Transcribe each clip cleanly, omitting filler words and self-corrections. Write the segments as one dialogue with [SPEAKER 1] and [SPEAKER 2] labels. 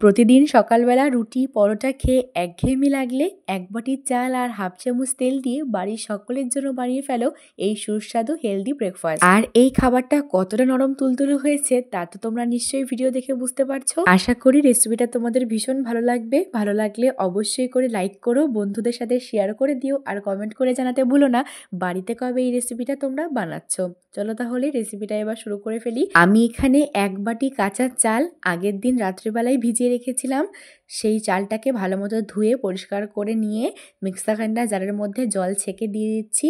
[SPEAKER 1] প্রতিদিন সকালবেলা রুটি পরোটা খেয়ে একঘেয়েমি লাগলে এক বাটি চাল আর হাফ চামচ তেল দিয়ে বাড়ির সকলের জন্য বানিয়ে ফেলো এই সুস্বাদু হেলদি ব্রেকফাস্ট। আর এই খাবারটা কতটা নরম তুলতুলে হয়েছে তা তো তোমরা নিশ্চয়ই ভিডিও দেখে বুঝতে পারছো। আশা করি রেসিপিটা তোমাদের ভীষণ ভালো লাগবে। ভালো লাগলে অবশ্যই করে লাইক করো, বন্ধুদের সাথে শেয়ার করে দিও, আর কমেন্ট করে জানাতে ভুলো না বাড়িতে কবে এই রেসিপিটা তোমরা বানাচ্ছ। চলো তাহলে রেসিপিটা এবার শুরু করে ফেলি। আমি এখানে এক বাটি কাঁচা চাল আগের দিন রাত্রিবেলায় ভিজিয়ে রেখেছিলাম। সেই চালটাকে ভালো মতো ধুয়ে পরিষ্কার করে নিয়ে মিক্সার গ্রাইন্ডার জারের মধ্যে জল ছেঁকে দিয়ে দিচ্ছি।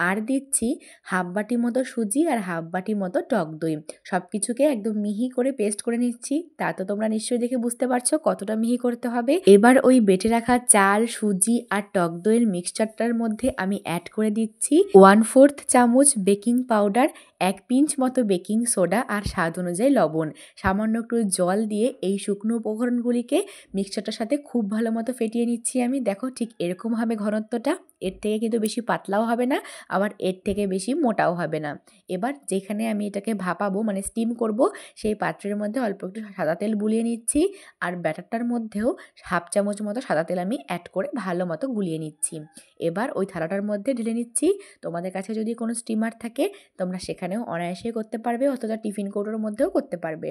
[SPEAKER 1] আর দিচ্ছি হাফ বাটি মতো সুজি আর হাফ বাটি মতো টক দই। সব কিছুকে একদম মিহি করে পেস্ট করে নিচ্ছি। তা তো তোমরা নিশ্চয়ই দেখে বুঝতে পারছো কতটা মিহি করতে হবে। এবার ওই বেটে রাখা চাল, সুজি আর টক দইয়ের মিক্সচারটার মধ্যে আমি অ্যাড করে দিচ্ছি 1/4 চামচ বেকিং পাউডার, 1 পিঞ্চ মতো বেকিং সোডা আর স্বাদ অনুযায়ী লবণ। সামান্য একটু জল দিয়ে এই শুকনো উপকরণগুলিকে মিক্সচারটার সাথে খুব ভালো মতো ফেটিয়ে নিচ্ছি আমি। দেখো ঠিক এরকম হবে ঘনত্বটা। এর থেকে কিন্তু বেশি পাতলাও হবে না, আবার এর থেকে বেশি মোটাও হবে না। এবার যেখানে আমি এটাকে ভাপাবো মানে স্টিম করব, সেই পাত্রের মধ্যে অল্প একটু সাদা তেল বুলিয়ে নিচ্ছি। আর ব্যাটারটার মধ্যেও হাফ চামচ মতো সাদা তেল আমি অ্যাড করে ভালো মতো গুলিয়ে নিচ্ছি। এবার ওই থালাটার মধ্যে ঢেলে নিচ্ছি। তোমাদের কাছে যদি কোনো স্টিমার থাকে তোমরা সেখানেও অনায়াসে করতে পারবে, অথবা টিফিন কৌটোর মধ্যেও করতে পারবে।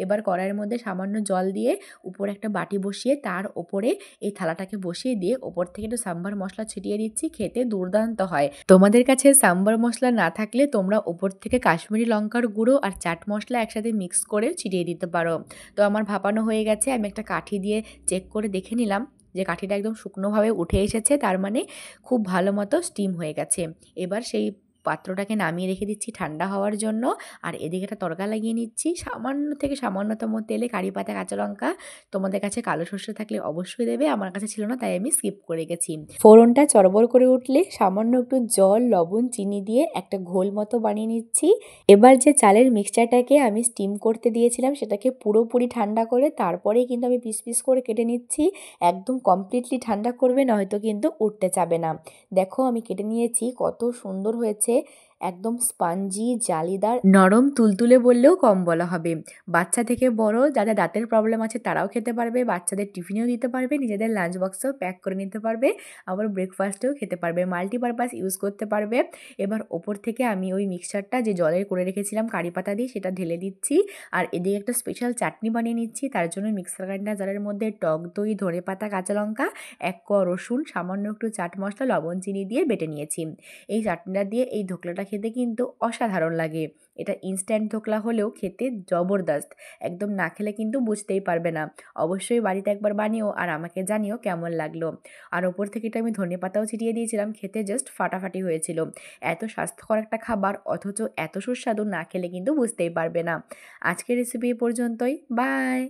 [SPEAKER 1] এবার কড়াইয়ের মধ্যে সামান্য জল দিয়ে উপরে একটা বাটি বসিয়ে তার ওপরে এই থালাটাকে বসিয়ে দিয়ে ওপর থেকে একটু সাম্বার মশলা ছিটিয়ে দিচ্ছি। খেতে দুর্দান্ত হয়। তোমাদের কাছে সাম্বার মশলা না থাকলে তোমরা ওপর থেকে কাশ্মীরি লঙ্কার গুঁড়ো আর চাট মশলা একসাথে মিক্স করে ছিটিয়ে দিতে পারো। তো আমার ভাপানো হয়ে গেছে। আমি একটা কাঠি দিয়ে চেক করে দেখে নিলাম যে কাঠিটা একদম শুকনোভাবে উঠে এসেছে, তার মানে খুব ভালো মতো স্টিম হয়ে গেছে। এবার সেই পাত্রটাকে নামিয়ে রেখে দিচ্ছি ঠান্ডা হওয়ার জন্য। আর এদিকে একটা তড়কা লাগিয়ে নিচ্ছি সামান্য থেকে সামান্যতম তেলে কারি পাতা, কাঁচা লঙ্কা। তোমাদের কাছে কালো সর্ষে থাকলে অবশ্যই দেবে, আমার কাছে ছিল না তাই আমি স্কিপ করে গেছি। ফোড়নটা চড়বড় করে উঠলে সামান্য একটু জল, লবণ, চিনি দিয়ে একটা ঘোল মতো বানিয়ে নিচ্ছি। এবার যে চালের মিক্সচারটাকে আমি স্টিম করতে দিয়েছিলাম সেটাকে পুরোপুরি ঠান্ডা করে তারপরেই কিন্তু আমি পিস পিস করে কেটে নিচ্ছি। একদম কমপ্লিটলি ঠান্ডা করবে, নয়তো কিন্তু উঠতে চাবে না। দেখো আমি কেটে নিয়েছি, কত সুন্দর হয়েছে। একদম স্পঞ্জি, জালিদার, নরম তুলতুলে বললেও কম বলা হবে। বাচ্চা থেকে বড় যাদের দাঁতের প্রবলেম আছে তারাও খেতে পারবে, বাচ্চাদের টিফিনেও দিতে পারবে, নিজেদের লাঞ্চ বক্সেও প্যাক করে নিতে পারবে, আবার ব্রেকফাস্টেও খেতে পারবে, মাল্টিপারপাস ইউজ করতে পারবে। এবার ওপর থেকে আমি ওই মিক্সচারটা যে জলের করে রেখেছিলাম কারি পাতা দিয়ে সেটা ঢেলে দিচ্ছি। আর এদিকে একটা স্পেশাল চাটনি বানিয়ে নিচ্ছি। তার জন্য মিক্সার গ্রাইন্ডার জারের মধ্যে টক দই, ধনেপাতা, কাঁচা লঙ্কা, 1 কোয়া রসুন, সামান্য একটু চাট মশলা, লবণ, চিনি দিয়ে বেটে নিয়েছি। এই চাটনিটা দিয়ে এই ধোকলাটা খেতে কিন্তু অসাধারণ লাগে। এটা ইনস্ট্যান্ট ধোকলা হলেও খেতে জবরদস্ত। একদম না খেলে কিন্তু বুঝতেই পারবে না। অবশ্যই বাড়িতে একবার বানিও আর আমাকে জানিও কেমন লাগলো। আর ওপর থেকে এটা আমি ধনেপাতাও ছিটিয়ে দিয়েছিলাম। খেতে জাস্ট ফাটাফাটি হয়েছিল। এত স্বাস্থ্যকর একটা খাবার অথচ এত সুস্বাদু, না খেলে কিন্তু বুঝতেই পারবে না। আজকের রেসিপি এই পর্যন্তই। বাই।